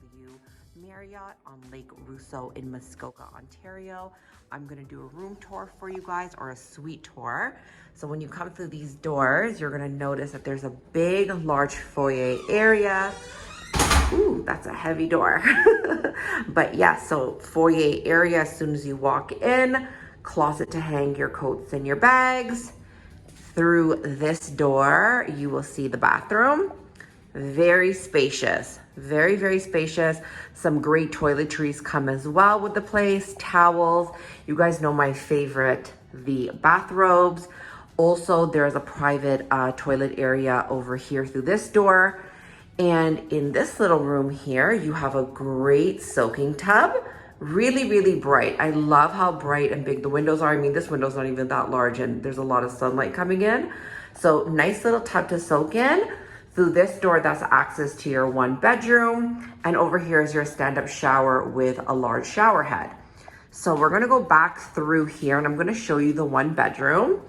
J.W. Marriott on Lake Rosseau in Muskoka, Ontario. I'm gonna do a room tour for you guys, or a suite tour. So when you come through these doors, you're gonna notice that there's a big, large foyer area. Ooh, that's a heavy door. But yeah, so foyer area as soon as you walk in, closet to hang your coats and your bags. Through this door, you will see the bathroom. Very spacious, very, very spacious. Some great toiletries come as well with the place, towels. You guys know my favorite, the bathrobes. Also, there's a private toilet area over here through this door. And in this little room here, you have a great soaking tub. Really, really bright. I love how bright and big the windows are. I mean, this window's not even that large and there's a lot of sunlight coming in. So nice little tub to soak in. Through this door, that's access to your one bedroom. And over here is your stand-up shower with a large shower head. So we're gonna go back through here and I'm gonna show you the one bedroom.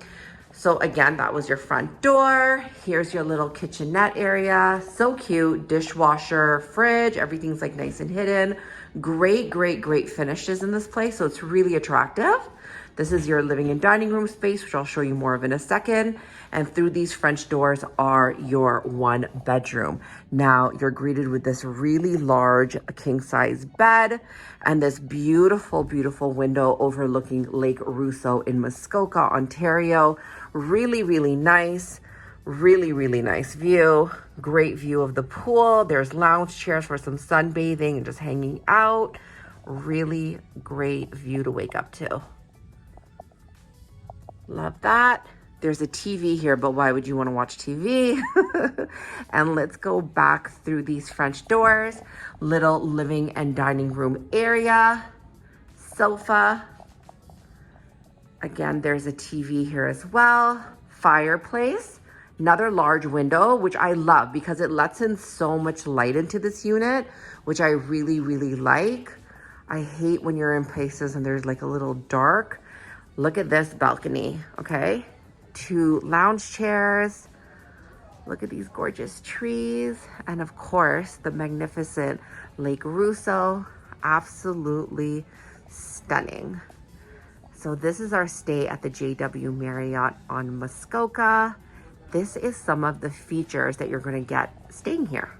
So again, that was your front door. Here's your little kitchenette area. So cute, dishwasher, fridge, everything's like nice and hidden. Great, great, great finishes in this place. So it's really attractive. This is your living and dining room space, which I'll show you more of in a second. And through these French doors are your one bedroom. Now you're greeted with this really large king size bed and this beautiful, beautiful window overlooking Lake Rosseau in Muskoka, Ontario. Really, really nice. Really, really nice view. Great view of the pool. There's lounge chairs for some sunbathing and just hanging out. Really great view to wake up to. Love that. There's a TV here, but why would you want to watch TV? And let's go back through these French doors. Little living and dining room area. Sofa. Again, there's a TV here as well. Fireplace. Another large window, which I love because it lets in so much light into this unit, which I really, really like. I hate when you're in places and there's like a little dark. Look at this balcony, okay? 2 lounge chairs. Look at these gorgeous trees. And of course, the magnificent Lake Rosseau. Absolutely stunning. So this is our stay at the J.W. Marriott on Muskoka. This is some of the features that you're gonna get staying here.